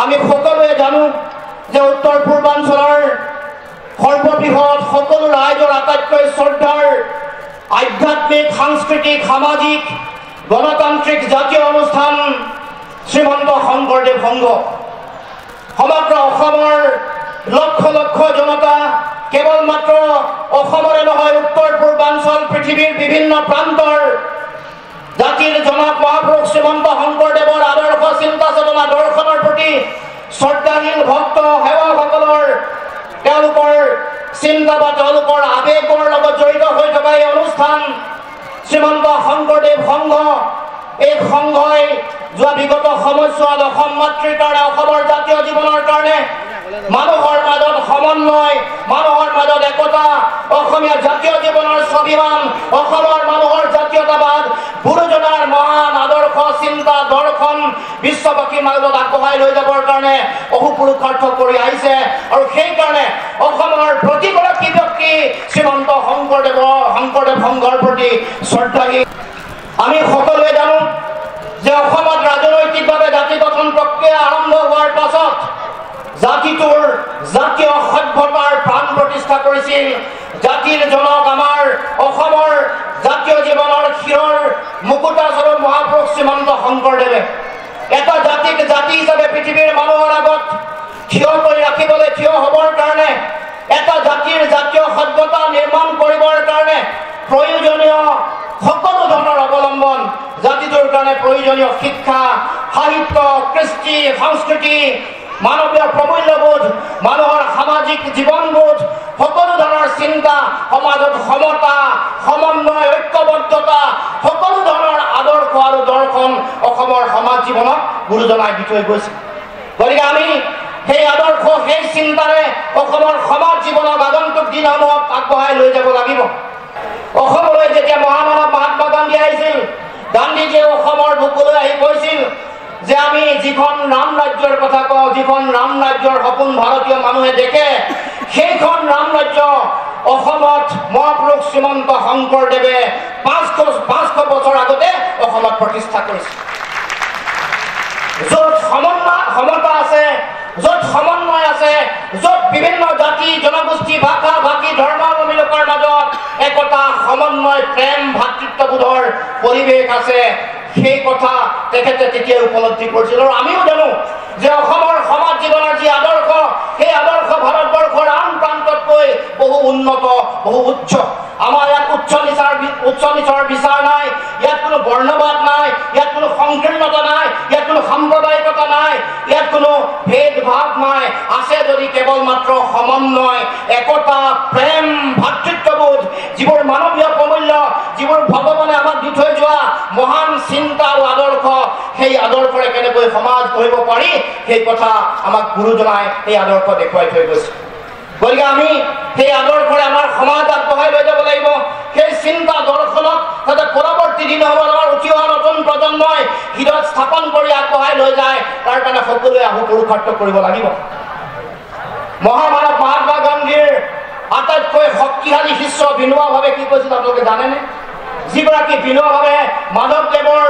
আমি সকলোৱে জানো যে উত্তৰ পূৰ্বাঞ্চলৰ সৰ্ববৃহৎ সকলো ৰাইজৰ আটাইতকৈ শ্ৰদ্ধাৰ আধ্যাত্মিক সাংস্কৃতিক সামাজিক গণতান্ত্ৰিক জাতীয় অনুষ্ঠান শ্ৰীমন্ত শংকৰদেৱ সংঘ। সমগ্ৰ অসমৰ লক্ষ লক্ষ জনতা কেৱল মাত্ৰ অসমৰে নহয় উত্তৰ পূৰ্বাঞ্চল পৃথিৱীৰ বিভিন্ন প্ৰান্তৰ জাতিৰ জনক মহাপুৰুষ শ্ৰীমন্ত শংকৰদেৱৰ আদৰ্শ চিন্তা চেতনা দৰ্শনৰ প্ৰতি শ্ৰদ্ধাশীল ভক্ত সেৱকসকলৰ তেওঁলোকৰ চিন্তা বা তেওঁলোকৰ আৱেগৰ লগত জড়িত হৈ থকা এই অনুষ্ঠান শ্ৰীমন্ত শংকৰদেৱ সংঘ। এই সংঘই যোৱা বিগত সময়ছোৱাত অসম মাতৃৰ কাৰণে অসমৰ জাতীয় জীৱনৰ কাৰণে মানুহৰ মাজত সমন্বয় মানুহৰ মাজত একতা অসমীয়া জাতীয় জীৱনৰ স্বাভিমান অসমৰ মানুহৰ জাতীয়তাবাদ গুৰুজনাৰ মহান আদৰ্শ চিন্তা দৰ্শন বিশ্ববাসীৰ মাজত আগবঢ়াই লৈ যাবৰ কাৰণে অহোপুৰুষাৰ্থ কৰি আহিছে। আৰু সেইকাৰণে অসমৰ প্ৰতিগৰাকী ব্যক্তি শ্ৰীমন্ত শংকৰদেৱ সংঘৰ প্ৰতি শ্ৰদ্ধাশীল। আমি সকলোৱে জানো যে অসমত ৰাজনৈতিকভাৱে জাতি গঠন প্ৰক্ৰিয়া আৰম্ভ হোৱাৰ পাছত জাতিটোৰ জাতীয় সভ্যতাৰ প্ৰাণ প্ৰতিষ্ঠা কৰিছিল জাতিৰ জনক আমাৰ অসমৰ জাতীয় জীৱনৰ শিৰৰ মুকুতাস্বৰূপ মহাপুৰুষ শ্ৰীমন্ত শংকৰদেৱে এটা জাতিক জাতি হিচাপে পৃথিৱীৰ মানুহৰ আগত থিয় কৰি ৰাখিবলৈ থিয় হ'বৰ কাৰণে এটা জাতিৰ জাতীয় সভ্যতা নিৰ্মাণ কৰিবৰ কাৰণে প্ৰয়োজনীয় সকলো ধৰণৰ অৱলম্বন জাতিটোৰ কাৰণে প্ৰয়োজনীয় শিক্ষা সাহিত্য কৃষ্টি সংস্কৃতি মানৱীয় প্ৰমূল্যবোধ মানুহৰ সামাজিক জীৱনবোধ সকলো ধৰণৰ চিন্তা সমাজত সমতা সমন্বয় ঐক্যবদ্ধতা সকলো ধৰণৰ আদৰ্শ আৰু দৰ্শন অসমৰ সমাজ জীৱনক গুৰুজনাই দি থৈ গৈছে। গতিকে আমি সেই আদৰ্শ সেই চিন্তাৰে অসমৰ সমাজ জীৱনক আগন্তুক দিনসমূহত আগবঢ়াই লৈ যাব লাগিব। অসমলৈ যেতিয়া মহামানৱ মহাত্মা গান্ধী আহিছিল গান্ধীজীয়ে অসমৰ বুকুলৈ আহি কৈছিল যে আমি যিখন ৰাম ৰাজ্যৰ কথা কওঁ যিখন ৰাম ৰাজ্যৰ সপোন ভাৰতীয় মানুহে দেখে সেইখন ৰাম ৰাজ্য অসমত মহাপুৰুষ শ্ৰীমন্ত শংকৰদেৱে 500 বছৰ আগতে অসমত প্ৰতিষ্ঠা কৰিছিল। য'ত সমতা আছে য'ত সমন্বয় আছে য'ত বিভিন্ন জাতি জনগোষ্ঠী ভাষা ভাষী ধৰ্মাৱলম্বী লোকৰ মাজত একতা সমন্বয় প্ৰেম ভাতৃত্ববোধৰ পৰিৱেশ আছে সেই কথা তেখেতে তেতিয়া উপলব্ধি কৰিছিল। আৰু আমিও জানো যে অসমৰ সমাজ জীৱনৰ যি আদৰ্শ সেই আদৰ্শ ভাৰতবৰ্ষৰ আন প্ৰান্ততকৈ বহু উন্নত বহু উচ্চ। আমাৰ ইয়াত উচ্চ নিচৰ বিচাৰ নাই ইয়াত কোনো বৰ্ণবাদ নাই ইয়াত কোনো সংকীৰ্ণতা নাই ইয়াত কোনো সাম্প্ৰদায়িকতা নাই ইয়াত কোনো ভেদভাৱ নাই। আছে যদি কেৱল মাত্ৰ সমন্বয় একতা প্ৰেম ভাতৃত্ববোধ যিবোৰ মানৱীয় প্ৰমূল্য যিবোৰ ভগৱানে আমাক দি থৈ যোৱা মহান চিন্তা আৰু আদৰ্শ সেই আদৰ্শৰে কেনেকৈ সমাজ গঢ়িব পাৰি সেই কথা আমাক গুৰুজনাই সেই আদৰ্শ দেখুৱাই থৈ গৈছে। গতিকে আমি সেই আদৰ্শৰে আমাৰ সমাজ আগবঢ়াই লৈ যাব লাগিব। সেই চিন্তা দৰ্শনক যাতে পৰৱৰ্তী দিনসমূহত আমাৰ উঠি অহা নতুন প্ৰজন্মই হৃদয়ত স্থাপন কৰি আগবঢ়াই লৈ যায় তাৰ কাৰণে সকলোৱে অহোপুৰুষাৰ্থ কৰিব লাগিব। মহামানৱ মহাত্মা গান্ধীৰ আটাইতকৈ শক্তিশালী শিষ্য বিনোবা-ভাৱে কি কৈছিল আপোনালোকে জানেনে? যিগৰাকী বিনোবা-ভাৱে মাধৱদেৱৰ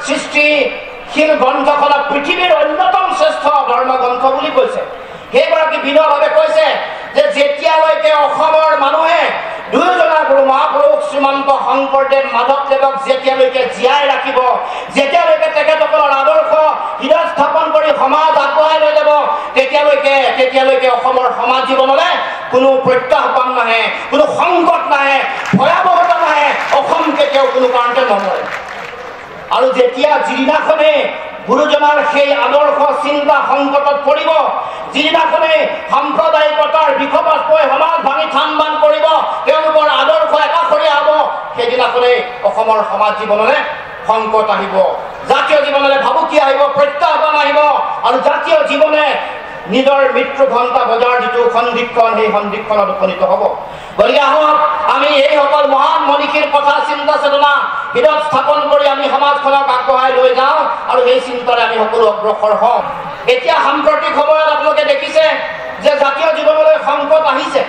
সৃষ্টিশীল গ্ৰন্থখনক পৃথিৱীৰ অন্যতম শ্ৰেষ্ঠ ধৰ্মগ্ৰন্থ বুলি কৈছে। সেইগৰাকী বিনোবা-ভাৱে কৈছে যে যেতিয়ালৈকে অসমৰ মানুহে দুয়োজনা গুৰু মহাপুৰুষ শ্ৰীমন্ত শংকৰদেৱ মাধৱদেৱক যেতিয়ালৈকে জীয়াই ৰাখিব যেতিয়ালৈকে তেখেতসকলৰ আদৰ্শ হৃদয় স্থাপন কৰি সমাজ আগবঢ়াই লৈ যাব তেতিয়ালৈকে অসমৰ সমাজ জীৱনলৈ কোনো প্ৰত্যাহ্বান নাহে কোনো সংকট নাহে ভয়াৱহতা নাহে অসম কেতিয়াও কোনো কাৰণতে নমৰে। আৰু যেতিয়া যিদিনাখনে গুৰুজনাৰ সেই আদৰ্শ চিন্তা সংকটত পৰিব যিদিনাখনে সাম্প্ৰদায়িকতাৰ বিষবাষ্পই সমাজ ভাঙি থান বান কৰিব তেওঁলোকৰ আদৰ্শ একাষৰীয়া হ'ব সেইদিনাখনে অসমৰ সমাজ জীৱনলৈ সংকট আহিব জাতীয় জীৱনলৈ ভাবুকি আহিব প্ৰত্যাহ্বান আহিব আৰু জাতীয় জীৱনে নিজৰ মৃত্যু ঘণ্টা বজাৰ যিটো সন্ধিক্ষণ সেই সন্ধিক্ষণত উপনীত হ'ব। গতিকে আহক আমি এইসকল মহান মনীষীৰ কথা চিন্তা চেতনা হৃদয়ত স্থাপন কৰি আমি সমাজখনক আগবঢ়াই লৈ যাওঁ আৰু সেই চিন্তাৰে আমি সকলো অগ্ৰসৰ হওঁ। এতিয়া সাম্প্ৰতিক সময়ত আপোনালোকে দেখিছে যে জাতীয় জীৱনলৈ সংকট আহিছে।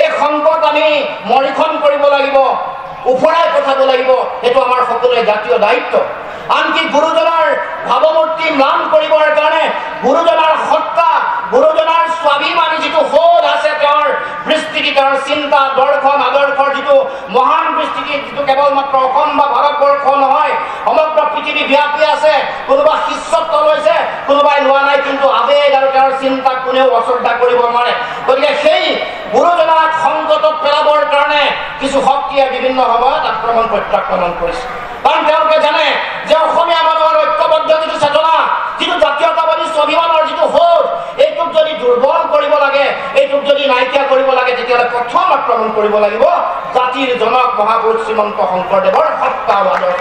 এই সংকট আমি মৰীক্ষণ কৰিব লাগিব উফৰাই পঠাব লাগিব এইটো আমাৰ সকলোৰে জাতীয় দায়িত্ব। আনকি গুৰুজনাৰ ভাৱমূৰ্তি ম্লান কৰিবৰ কাৰণে গুৰুজনাৰ তেওঁৰ চিন্তা দৰ্শন আদৰ্শৰ যিটো মহান বিস্তৃতি, যিটো কেৱল মাত্ৰ অসম বা ভাৰতবৰ্ষ নহয়, সমগ্ৰ পৃথিৱী ব্যাপী আছে। কোনোবা শিষ্যত্ব লৈছে, কোনোবাই লোৱা নাই, কিন্তু আবেগ আৰু তেওঁৰ চিন্তাক কোনেও অশ্ৰদ্ধা কৰিব নোৱাৰে। গতিকে সেই গুৰুজনাক সংকটত পেলাবৰ কাৰণে কিছু শক্তিয়ে বিভিন্ন সময়ত আক্ৰমণ প্ৰত্যাক্ৰমণ কৰিছে। কাৰণ তেওঁলোকে জানে যে অসমীয়া মানুহৰ ঐক্যবদ্ধ যিটো চেতনা, যিটো জাতীয়তাবাদী স্বাভিমানৰ যিটো সোধ, এইটোক যদি দুৰ্বল কৰিব লাগে, এইটোক যদি নাইকিয়া কৰিব লাগে, তেতিয়াহ'লে প্ৰথম আক্ৰমণ কৰিব লাগিব জাতিৰ জনক মহাপুৰুষ শ্ৰীমন্ত শংকৰদেৱৰ সত্তা আৰু আদৰ্শ।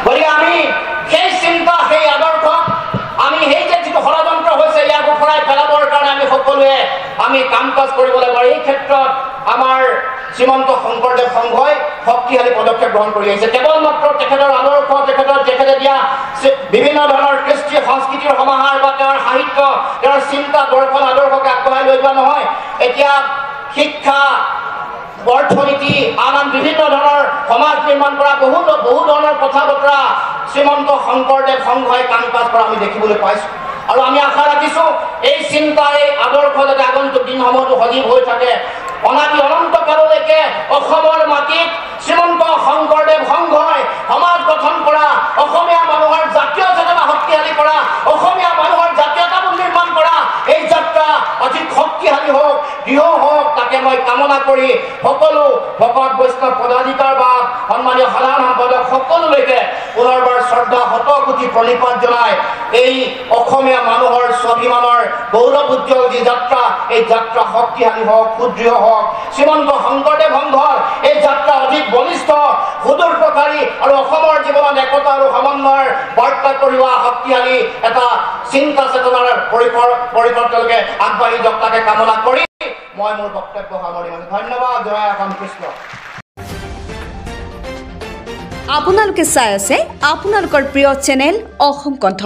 গতিকে আমি সেই চিন্তা, সেই আদৰ্শ, আমি সেই যে যিটো ষড়যন্ত্ৰ হৈছে, ইয়াক উফৰাই পেলাবৰ কাৰণে আমি সকলোৱে আমি কাম কাজ কৰিব লাগিব। এই ক্ষেত্ৰত আমাৰ শ্ৰীমন্ত শংকৰদেৱ সংঘই শক্তিশালী পদক্ষেপ গ্ৰহণ কৰি আহিছে। কেৱল মাত্ৰ তেখেতৰ আদৰ্শ, তেখেতে দিয়া বিভিন্ন ধৰণৰ কৃষ্টি সংস্কৃতিৰ সমাহাৰ বা তেওঁৰ সাহিত্য, তেওঁৰ চিন্তা দৰ্শন আদৰ্শকে আগবঢ়াই লৈ যোৱা নহয়। এতিয়া শিক্ষা, অৰ্থনীতি, আন বিভিন্ন ধৰণৰ সমাজ নিৰ্মাণ কৰা বহু ধৰণৰ কথা বতৰা শ্ৰীমন্ত শংকৰদেৱ সংঘই কাম কাজ কৰা আমি দেখিবলৈ পাইছোঁ। আৰু আমি আশা ৰাখিছোঁ এই চিন্তা, এই আদৰ্শ যাতে আগন্তুক দিনসমূহতো সজীৱ হৈ থাকে। অনাদি অনন্ত কাললৈকে অসমৰ মাটিত শ্ৰীমন্ত শংকৰদেৱ সংঘই সমাজ গঠন কৰা, অসমীয়া মানুহৰ জাতীয় চেতনা শক্তিশালী কৰা, অসমীয়া মানুহৰ জাতীয়তাবোধ নিৰ্মাণ কৰা এই যাত্ৰা অধিক শক্তিশালী হওক, দৃঢ় হওক, তাকে মই কামনা কৰি সকলো ভকত বৈষ্ণৱ পদাধিকাৰবাদ, সন্মানীয় সাধাৰণ সম্পাদক সকলোলৈকে পুনৰবাৰ শ্ৰদ্ধা শতকোটি প্ৰণিপাত জনাই এই অসমীয়া মানুহৰ স্বাভিমানৰ গৌৰৱ উজ্জ্বল যি যাত্ৰা, এই যাত্ৰা শক্তিশালী হওক, সুদৃঢ় হওক। শ্ৰীমন্ত শংকৰদেৱ সংঘৰ এই যাত্ৰা অধিক বলিষ্ঠ, সুদূৰ প্ৰসাৰী আৰু অসমৰ জীৱনত একতা আৰু সমন্বয়ৰ বাৰ্তা কঢ়িওৱা শক্তিশালী এটা চিন্তা চেতনাৰ পৰিসৰ তেওঁলোকে আগবাঢ়ি যাওক, তাকে কামনা কৰি মই মোৰ বক্তব্য সামৰিম। ধন্যবাদ। জয় অসম কৃষ্ণ। আপোনালোকে চাই আছে আপোনালোকৰ প্ৰিয় চেনেল অসম কণ্ঠ।